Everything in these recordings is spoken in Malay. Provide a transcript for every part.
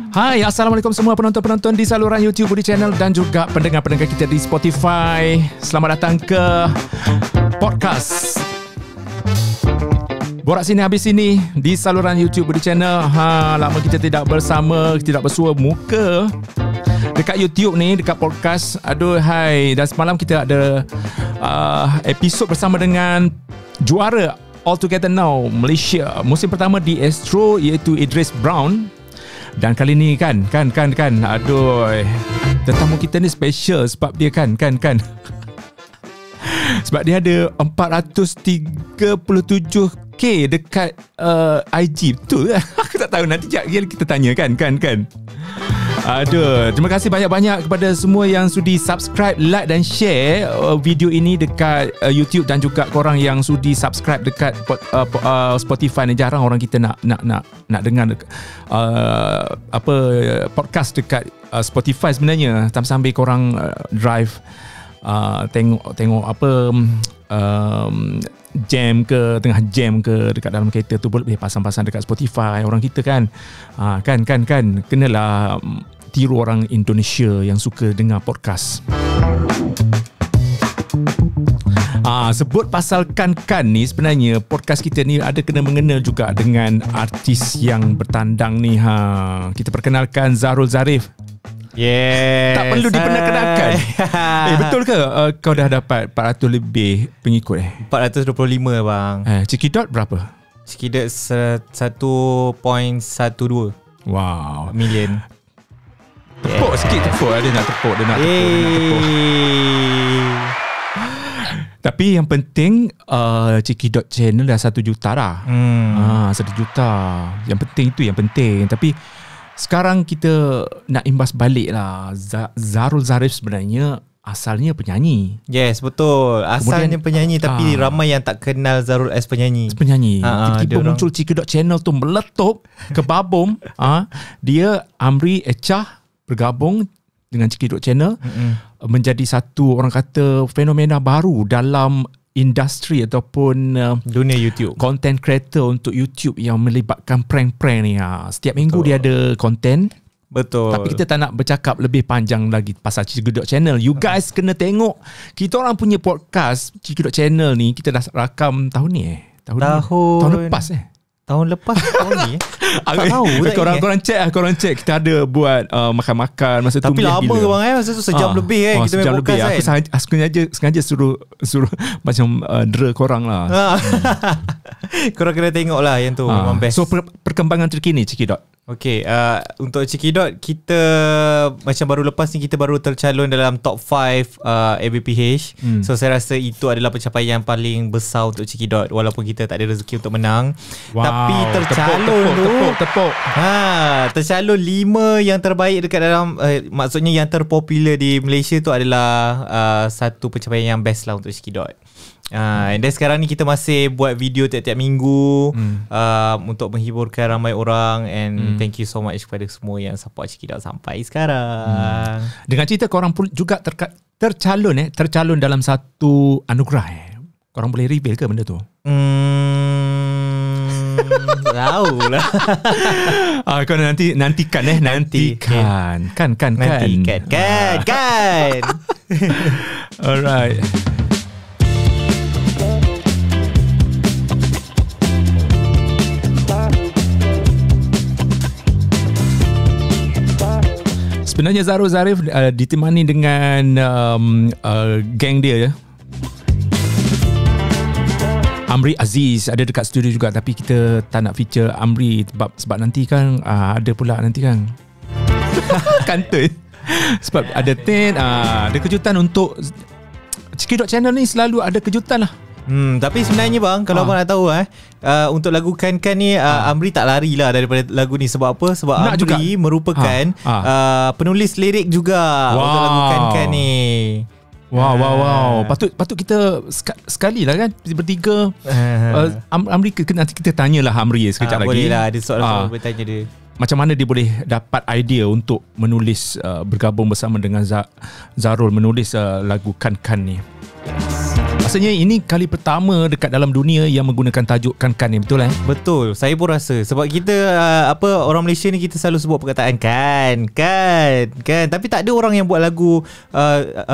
Hai, Assalamualaikum semua penonton-penonton di saluran YouTube Budi Channel dan juga pendengar-pendengar kita di Spotify. Selamat datang ke podcast Borak Sini Habis Sini di saluran YouTube Budi Channel. Lama kita tidak bersama, tidak bersua muka dekat YouTube ni, dekat podcast. Aduh, hai. Dan semalam kita ada episod bersama dengan juara All Together Now Malaysia musim pertama di Astro, iaitu Idris Brown. Dan kali ni kan aduh, tetamu kita ni special sebab dia kan sebab dia ada 437k dekat IG. Betul ke? Aku tak tahu, nanti kita tanya kan. Aduh, terima kasih banyak-banyak kepada semua yang sudi subscribe, like dan share video ini dekat YouTube, dan juga korang yang sudi subscribe dekat Spotify ni. Jarang orang kita nak dengar podcast dekat Spotify sebenarnya. Sambil korang drive tengok jam ke, tengah jam ke dekat dalam kereta tu, boleh pasang-pasang dekat Spotify orang kita kan. Kenalah tiru orang Indonesia yang suka dengar podcast. Sebut pasal kan ni, sebenarnya podcast kita ni ada kena mengena juga dengan artis yang bertandang ni. Kita perkenalkan Zahrul Zarif. Yes. Tak perlu diperkenalkan. Betul ke kau dah dapat 400 lebih pengikut? 425 bang. Cikidot berapa? Cikidot 1.12 million. Tepuk sikit, tepuk. Dia nak tepuk. Tapi yang penting Cikidot channel dah 1 juta dah. 1 juta. Yang penting itu yang penting. Tapi sekarang kita nak imbas balik lah. Zahrul Zarif sebenarnya asalnya penyanyi. Yes, betul. Asalnya penyanyi, tapi ramai yang tak kenal Zahrul as penyanyi. Tiba-tiba muncul Cikidot channel tu, meletup ke babum. Dia, Amri, Echah bergabung dengan Cikidot channel, menjadi satu, orang kata, fenomena baru dalam industri ataupun dunia YouTube, content creator untuk YouTube yang melibatkan prank-prank ni. Setiap minggu dia ada konten. Betul. Tapi kita tak nak bercakap lebih panjang lagi pasal Cikidot channel. You guys kena tengok. Kita orang punya podcast Cikidot channel ni, kita dah rakam tahun ni tahun lepas tahun ni tak tahu. Korang check kita ada buat makan-makan masa tu. Tapi lama bang, masa tu sejam lebih kita main podcast kan. Aku sengaja suruh macam dera korang lah. Korang kena tengok lah yang tu, memang best. So perkembangan terkini Cikidot. Okay, untuk Cikidot, kita macam baru lepas ni, kita baru tercalon dalam top 5 ABPH. So saya rasa itu adalah pencapaian paling besar untuk Cikidot, walaupun kita tak ada rezeki untuk menang. Tapi tercalon tepuk. Tercalon 5 yang terbaik dekat dalam, maksudnya yang terpopular di Malaysia tu adalah satu pencapaian yang best lah untuk Cikidot. Dan sekarang ni kita masih buat video tiap-tiap minggu untuk menghiburkan ramai orang. And thank you so much kepada semua yang support Cikidot sampai sekarang. Dengan cerita korang juga tercalon dalam satu anugerah. Korang boleh reveal ke benda tu? Tahu lah. Kau nantikan. Kan. Alright. Sebenarnya Zahrul Zarif ditemani dengan geng dia, Amri Aziz ada dekat studio juga. Tapi kita tak nak feature Amri sebab nanti kan ada pula nanti kan kantoi. Sebab ada ada kejutan untuk Cikidot channel ni, selalu ada kejutan lah. Tapi sebenarnya bang, kalau abang nak tahu untuk lagu Kan ni, Amri tak lari lah daripada lagu ni. Sebab apa? Sebab nak Amri juga merupakan penulis lirik juga untuk lagu Kan ni. Wow. Patut kita sekali lah kan, bertiga. Amri, nanti kita tanyalah Amri sekejap lagi. Boleh lah, ada soalan boleh tanya dia. Macam mana dia boleh dapat idea untuk menulis, bergabung bersama dengan Zahrul menulis lagu Kan ni. Maksudnya ini kali pertama dekat dalam dunia yang menggunakan tajuk kan ni, betul Betul, saya pun rasa. Sebab kita orang Malaysia ni kita selalu sebut perkataan kan. Tapi tak ada orang yang buat lagu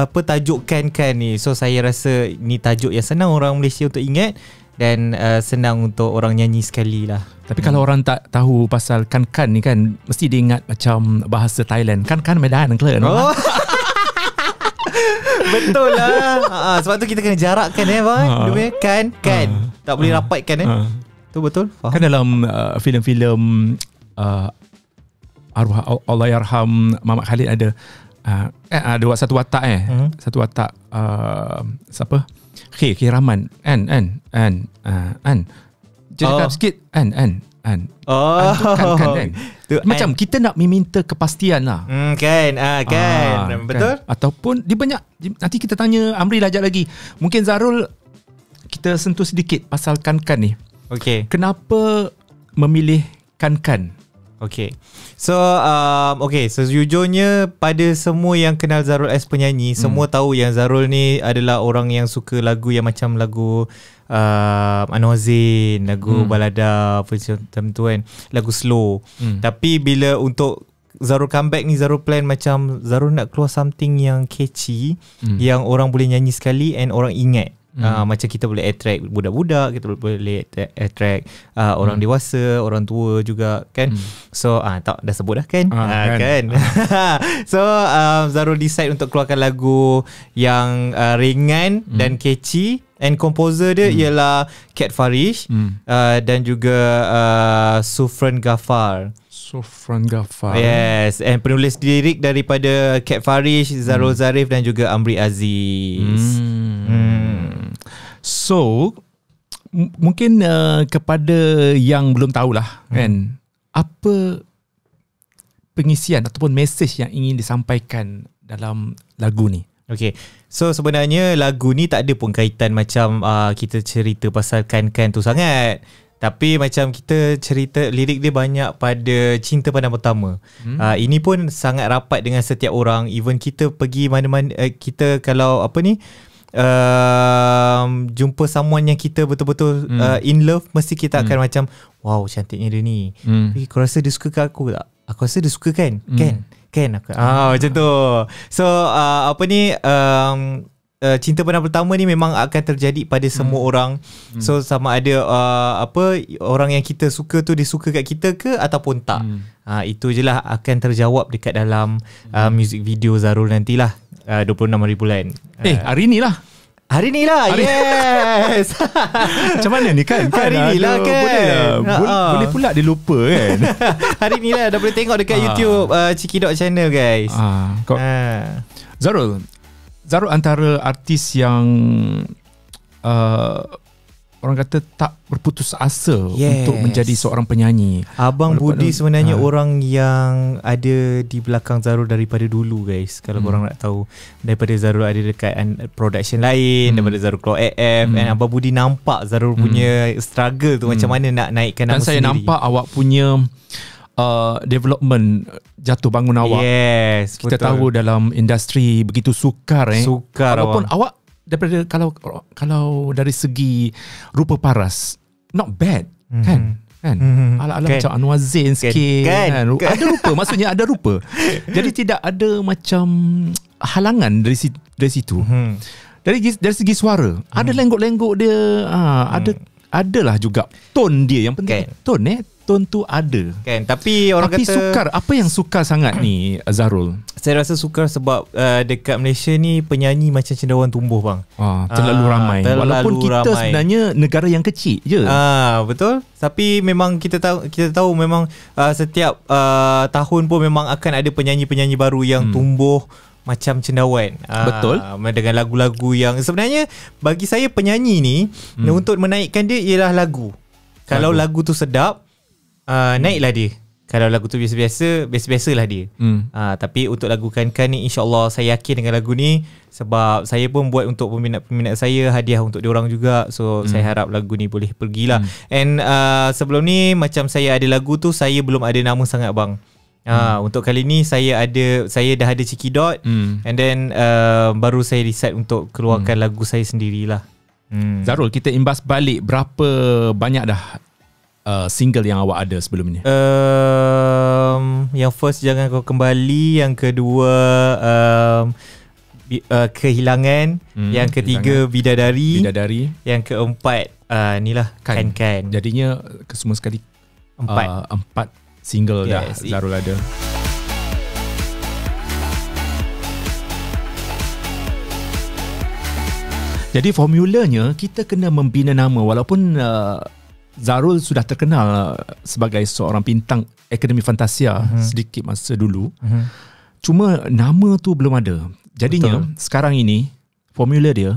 tajuk kan ni. So saya rasa ni tajuk yang senang orang Malaysia untuk ingat dan senang untuk orang nyanyi sekali lah. Tapi kalau orang tak tahu pasal kan ni kan, mesti dia ingat macam bahasa Thailand. Kan Medan ke? Oh. Betul lah. Sebab tu kita kena jarakkan bang. Dia kan. Tak boleh rapatkan tu betul. Faham? Kan dalam filem-filem arwah Allahyarham Muhammad Khalid ada satu watak satu watak siapa? K Rahman an jadi sikit an kan. Macam kita nak meminta kepastian lah. Kan. Betul. Kan? Ataupun dia banyak, nanti kita tanya Amri lajak lagi. Mungkin Zarul kita sentuh sedikit pasal kan ni. Okay. Kenapa memilih kan? Okay. So sejujurnya pada semua yang kenal Zarul as penyanyi, semua tahu yang Zarul ni adalah orang yang suka lagu yang macam lagu Anwar Zain, lagu balada macam tu kan, lagu slow. Tapi bila untuk Zarul comeback ni, Zarul plan macam Zarul nak keluar something yang catchy, yang orang boleh nyanyi sekali and orang ingat. Macam kita boleh attract budak-budak, kita boleh attract orang dewasa, orang tua juga kan. So tak dah sebut dah kan. Kan. So Zarul decide untuk keluarkan lagu yang ringan dan catchy, and composer dia ialah Kat Farish dan juga Sufran Ghaffar. Yes, and penulis lirik daripada Kat Farish, Zarul Zarif dan juga Amri Aziz. So mungkin kepada yang belum tahulah kan, apa pengisian ataupun mesej yang ingin disampaikan dalam lagu ni? Okay, so sebenarnya lagu ni tak ada pun kaitan macam kita cerita pasal kan tu sangat. Tapi macam kita cerita, lirik dia banyak pada cinta pandang pertama. Ini pun sangat rapat dengan setiap orang. Even kita pergi mana-mana, kita kalau jumpa someone yang kita betul-betul in love, mesti kita akan macam, wow, cantiknya dia ni. Kau rasa dia suka ke aku tak? Aku rasa dia suka kan? Kan aku. Macam tu. So cinta pandang pertama ni memang akan terjadi pada semua orang. So sama ada orang yang kita suka tu dia suka kat kita ke ataupun tak. Itu je lah akan terjawab dekat dalam music video Zarul nantilah 26 hari bulan. Hari ni lah. Hari ni lah. Yes. Macam mana ni kan? Hari ni lah kan. Boleh pula dia lupa kan. Hari ni lah dah boleh tengok dekat YouTube Cikidot channel guys. Zarul antara artis yang orang kata tak berputus asa untuk menjadi seorang penyanyi. Abang Budi sebenarnya orang yang ada di belakang Zarul daripada dulu guys. Kalau korang nak tahu, daripada Zarul ada dekat production lain, daripada Zarul keluar AF, and Abang Budi nampak Zarul punya struggle tu macam mana nak naikkan nama sendiri. Dan saya nampak awak punya development, jatuh bangun awak. Yes, kita betul. tahu dalam industri begitu sukar. Walaupun awak daripada kalau dari segi rupa paras not bad kan ala-ala macam Anwar Zain sikit kan. Ada rupa, maksudnya ada rupa. Jadi tidak ada macam halangan dari situ. Dari segi suara ada lenggok-lenggok dia, adalah juga tone dia yang penting. Tone tu ada kan. Tapi orang tapi kata sukar. Apa yang sukar sangat ni Zarul? Saya rasa sukar sebab dekat Malaysia ni penyanyi macam cendawan tumbuh bang. Terlalu ramai. Walaupun kita sebenarnya negara yang kecil je. Betul. Tapi memang kita tahu memang setiap tahun pun memang akan ada penyanyi-penyanyi baru yang tumbuh macam cendawan. Betul. Dengan lagu-lagu yang sebenarnya bagi saya penyanyi ni untuk menaikkan dia ialah lagu. Kalau lagu tu sedap, naiklah dia. Kalau lagu tu biasa-biasalah dia. Tapi untuk lagu kan ni, insyaAllah saya yakin dengan lagu ni, sebab saya pun buat untuk peminat-peminat saya, hadiah untuk diorang juga. So saya harap lagu ni boleh pergilah. And sebelum ni macam saya ada lagu tu, saya belum ada nama sangat bang. Untuk kali ni saya dah ada Cikidot, and then baru saya decide untuk keluarkan lagu saya sendirilah. Zarul, kita imbas balik berapa banyak dah single yang awak ada sebelum ni? Yang first Jangan Kau Kembali, yang kedua Kehilangan, yang ketiga Bidadari, yang keempat inilah Kan. Jadinya semua sekali 4 single dah Zarul ada. Jadi formulanya kita kena membina nama, walaupun Zarul sudah terkenal sebagai seorang bintang Akademi Fantasia sedikit masa dulu. Cuma nama tu belum ada. Jadinya sekarang ini formula dia,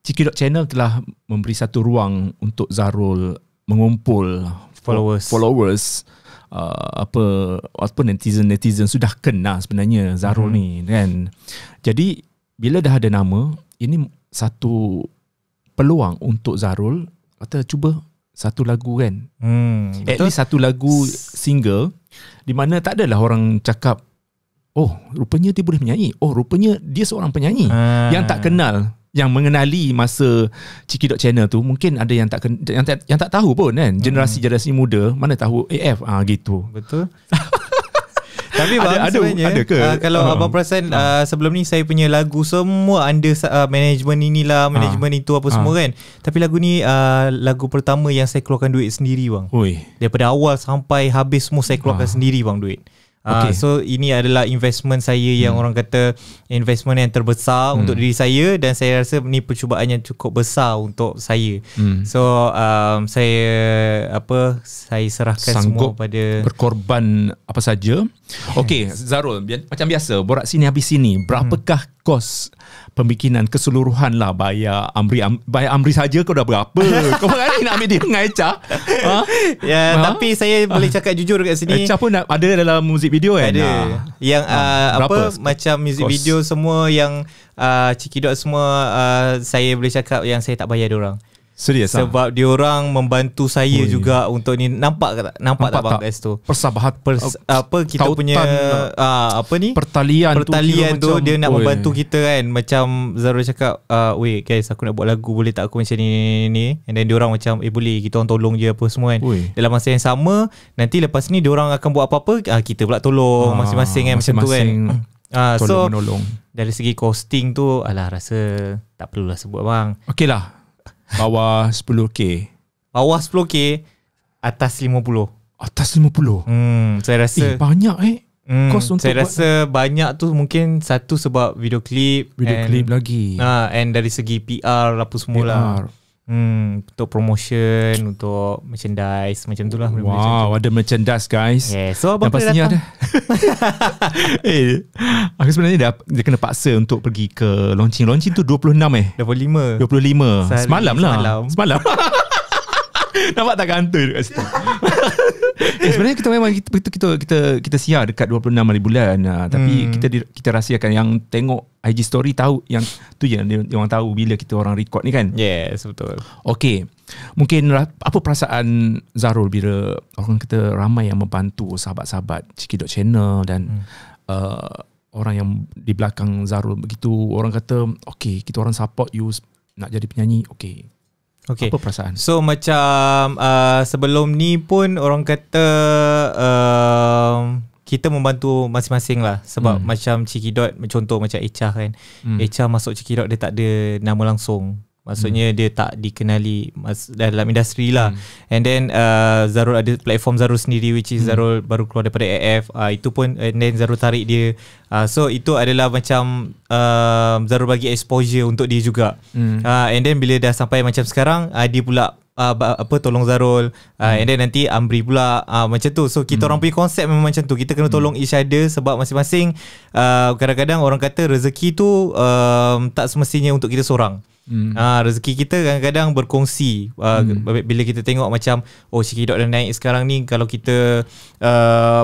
Ciki Channel telah memberi satu ruang untuk Zarul mengumpul followers. Apa netizen sudah kenal sebenarnya Zarul ni kan. Jadi bila dah ada nama, ini satu peluang untuk Zarul kata cuba satu lagu kan. At least satu lagu single di mana tak adalah orang cakap, oh rupanya dia boleh menyanyi, oh rupanya dia seorang penyanyi. Yang tak kenal, yang mengenali masa Ciki Channel tu, mungkin ada yang tak tahu pun kan. Generasi muda mana tahu AF gitu. Betul. Tapi bang, sebenarnya ada ke? Kalau abang perasan sebelum ni saya punya lagu semua under management inilah, management itu apa semua kan. Tapi lagu ni lagu pertama yang saya keluarkan duit sendiri bang. Daripada awal sampai habis semua saya keluarkan sendiri bang duit. So ini adalah investment saya yang orang kata investment yang terbesar untuk diri saya, dan saya rasa ni percubaan yang cukup besar untuk saya. So saya serahkan sanggup semua pada berkorban apa saja. Okey Zarul, macam biasa borak sini habis sini, berapakah kos pembikinan keseluruhan lah bayar Amri saja kau dah berapa? Kau hari nak ambil dia dengan Echa? Tapi saya boleh cakap jujur kat sini, Echa pun ada dalam muzik video kan? Ada. Yang macam muzik video semua yang Ciki Dot semua, saya boleh cakap yang saya tak bayar diorang. Serius sebab diorang membantu saya juga untuk ni. Nampak tak bang kat situ? Persahabatan kita punya pertalian tu dia nak membantu kita kan. Macam Zarul cakap, weh guys aku nak buat lagu, boleh tak aku macam ni. And then diorang macam boleh, kita orang tolong je apa semua kan. Dalam masa yang sama, nanti lepas ni diorang akan buat apa-apa, kita pula tolong masing-masing kan. Macam tu kan. So menolong. Dari segi costing tu rasa tak perlulah sebut bang. Okey lah, bawah 10k. Bawah 10k, atas 50. Atas 50. Saya rasa banyak kos untuk saya rasa banyak tu mungkin satu sebab video klip lagi. And dari segi PR apa semualah. Untuk promotion, untuk merchandise macam tu lah. Wow, ada merchandise guys. So abang kena datang. Aku sebenarnya dia kena paksa untuk pergi ke launching tu 25 25 Semalam Nampak tak kantor dekat situ. Sebenarnya kita memang kita siar dekat 26 hari bulan. Tapi kita rahsiakan. Yang tengok IG story tahu, yang tu je dia orang tahu bila kita orang record ni kan. Yes, betul. Okey. Mungkin apa perasaan Zarul bila orang kata ramai yang membantu sahabat-sahabat Ciki Channel dan orang yang di belakang Zarul begitu, orang kata okey kita orang support you nak jadi penyanyi. Okey. Apa perasaan? So macam sebelum ni pun orang kata kita membantu masing-masing lah. Sebab macam Ciki Dot, contoh macam Echa kan. Echa masuk Ciki Dot, dia tak ada nama langsung. Maksudnya dia tak dikenali dalam industri lah. And then Zarul ada platform Zarul sendiri, which is Zarul baru keluar daripada AF. Itu pun, and then Zarul tarik dia. So itu adalah macam Zarul bagi exposure untuk dia juga. And then bila dah sampai macam sekarang, dia pula tolong Zarul. And then nanti Amri pula macam tu. So kita orang punya konsep memang macam tu. Kita kena tolong each other. Sebab masing-masing kadang-kadang orang kata rezeki tu tak semestinya untuk kita seorang. Rezeki kita kadang-kadang berkongsi. Bila kita tengok macam Ciki Dot dah naik sekarang ni, kalau kita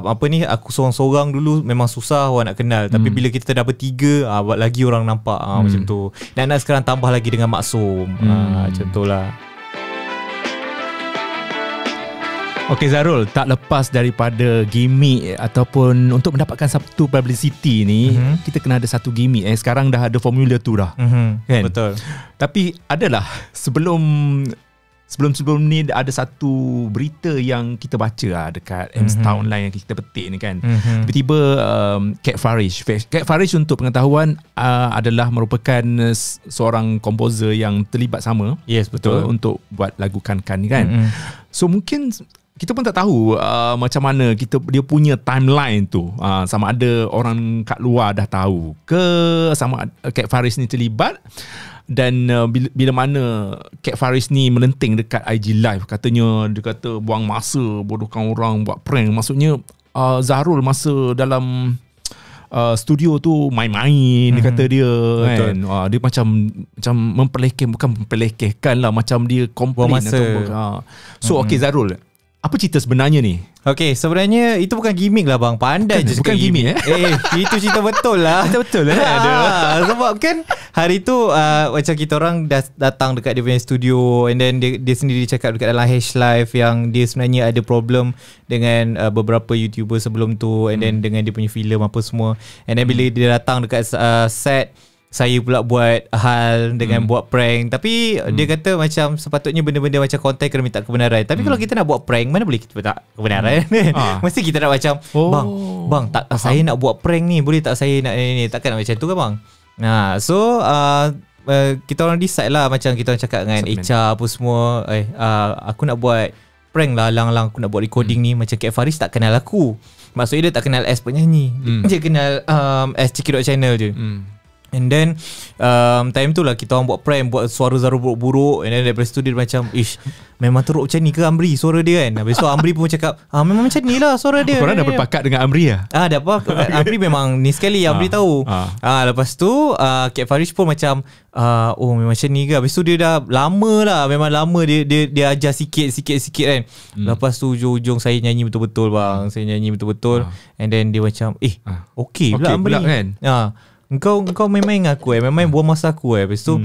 aku seorang-seorang dulu memang susah orang nak kenal. Tapi bila kita dah bertiga, lagi orang nampak macam tu. Dan nak sekarang tambah lagi dengan Maksum. Macam tu lah. Okey Zarul, tak lepas daripada gimmick ataupun untuk mendapatkan satu publicity ni, kita kena ada satu gimmick. Sekarang dah ada formula tu dah. Kan? Betul. Tapi adalah sebelum ni ada satu berita yang kita baca dekat Mstar Online yang kita petik ni kan. Tiba-tiba Kat Farish untuk pengetahuan adalah merupakan seorang komposer yang terlibat sama. Yes, betul. Untuk buat lagu Kan-Kan ni kan. So mungkin kita pun tak tahu macam mana dia punya timeline tu, sama ada orang kat luar dah tahu ke, sama Kat Farish ni terlibat. Dan bila mana Kat Farish ni melenting dekat IG Live, katanya dia kata buang masa, bodohkan orang, buat prank. Maksudnya Zarul masa dalam studio tu main-main, dia kata dia. Betul. Kan dia macam bukan memperlekehkan lah, macam dia komplain masa. So okay Zarul, apa cerita sebenarnya ni? Okay, sebenarnya itu bukan gimmick lah bang. Pandai je bukan gimmick. Itu cerita betul lah. Betul sebab kan hari tu macam kita orang datang dekat dia punya studio, and then dia sendiri cakap dekat dalam Hash Live yang dia sebenarnya ada problem dengan beberapa YouTuber sebelum tu, and then dengan dia punya filem apa semua. And then bila dia datang dekat set, saya pula buat hal dengan buat prank. Tapi dia kata macam sepatutnya benda-benda macam konten kena minta kebenaran. Tapi kalau kita nak buat prank, mana boleh kita minta kebenaran? Mesti kita nak macam Bang tak, saya nak buat prank ni, boleh tak saya nak ni? Takkan nak macam tu kan bang? So kita orang decide lah, macam kita orang cakap dengan HR apa semua, aku nak buat prank lah, lang-lang aku nak buat recording ni. Macam Kat Farish tak kenal aku, maksudnya dia tak kenal as penyanyi, dia kenal as Cekidot Channel je. And then time tu lah kita orang buat prank, buat suara Zarul buruk-buruk. And then daripada situ dia macam, memang teruk macam ni ke Amri suara dia kan? Habis tu Amri pun cakap, memang macam ni lah suara dia. Korang dah berpakat dengan Amri lah? Dah apa, Amri memang ni sekali, Amri tahu. Lepas tu Kat Farish pun macam, memang macam ni ke? Habis tu dia dah lama lah, memang lama dia ajar sikit kan. Lepas tu ujung-ujung saya nyanyi betul-betul bang. Saya nyanyi betul-betul. And then dia macam, okay pula Amri kan? Engkau main-main dengan aku main-main buang masa aku Lepas tu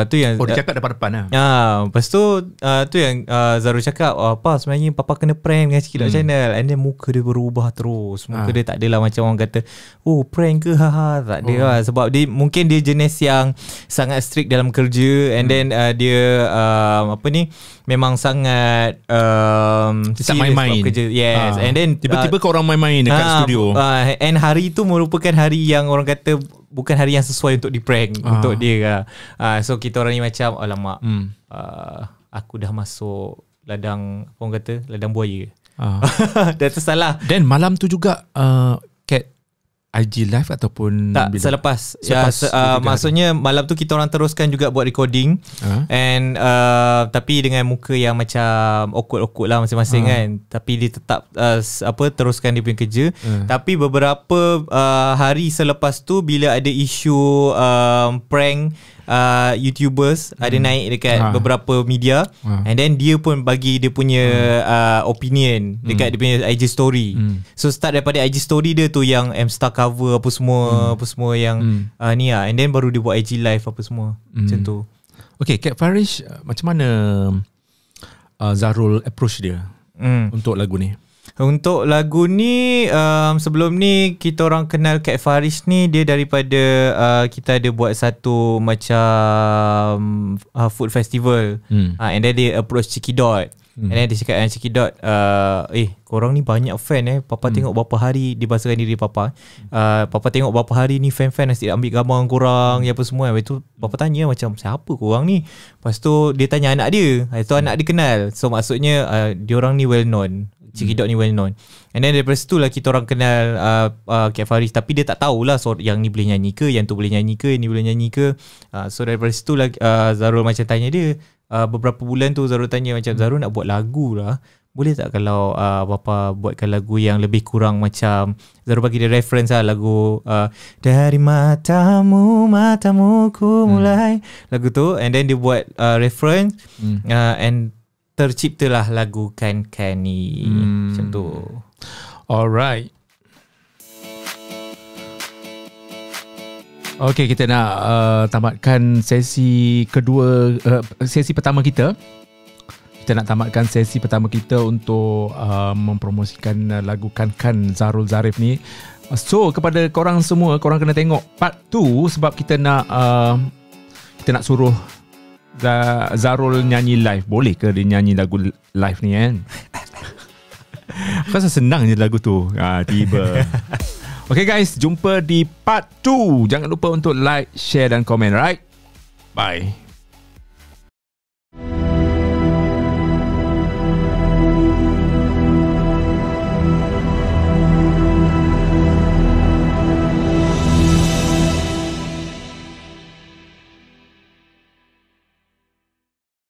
tu yang dia cakap depan-depan lah. Lepas tu tu yang Zarul cakap, apa sebenarnya papa kena prank dengan Cekidot Channel. And then muka dia berubah terus. Muka dia tak adalah macam orang kata prank ke, tak ada lah. Sebab dia mungkin dia jenis yang sangat strict dalam kerja. And then dia memang sangat tak main-main kerja. Yes. And then tiba-tiba kau orang main-main dekat studio. And hari tu merupakan hari yang orang kata bukan hari yang sesuai untuk di-prank untuk dia. So kita orang ni macam, alamak, aku dah masuk ladang, apa orang kata, ladang buaya. Dah tersalah. Dan malam tu juga Kat IG Live ataupun tak, selepas maksudnya malam tu kita orang teruskan juga buat recording. And tapi dengan muka yang macam awkward lah masing-masing kan. Tapi dia tetap teruskan dia punya kerja. Tapi beberapa hari selepas tu, bila ada isu prank YouTubers ada naik dekat beberapa media, and then dia pun bagi dia punya opinion dekat dia punya IG story. So start daripada IG story dia tu yang Mstar cover apa semua yang ni lah, and then baru dia buat IG live apa semua macam tu. Okay, Kat Farish, macam mana Zarul approach dia untuk lagu ni? Untuk lagu ni sebelum ni kita orang kenal Kat Farish ni, dia daripada kita ada buat satu macam food festival. And then dia approach Cekidot. And then dia cakap dengan Cekidot, korang ni banyak fan Papa tengok berapa hari, dia bahasakan diri Papa, Papa tengok berapa hari ni fan-fan nasi ambil gambar dengan korang apa semua. Lepas tu Papa tanya macam, siapa korang ni? Lepas tu dia tanya anak dia. Lepas tu anak dia kenal. So maksudnya diorang ni well known, Cekidot ni well known. And then daripada situ lah kita orang kenal Kat Farish. Tapi dia tak tahulah yang ni boleh nyanyi ke, yang tu boleh nyanyi ke, ni boleh nyanyi ke. So daripada situ lah Zarul macam tanya dia. Beberapa bulan tu Zarul tanya macam, Zarul nak buat lagu lah, boleh tak kalau Papa buatkan lagu yang lebih kurang macam, Zarul bagi dia reference lah lagu Dari matamu ku mulai, lagu tu. And then dia buat reference and terciptalah lagu Kan-Kan ni. Macam tu. Alright. Okay, kita nak tamatkan sesi kedua, sesi pertama kita. kita nak tamatkan sesi pertama kita untuk mempromosikan lagu Kan Zarul Zarif ni. So kepada korang semua, korang kena tengok part 2 sebab kita nak suruh Zarul nyanyi live. Boleh ke dia nyanyi lagu live ni kan? Aku rasa senang je lagu tu. Tiba. Okay guys, jumpa di part 2. Jangan lupa untuk like, share dan komen, right? Bye.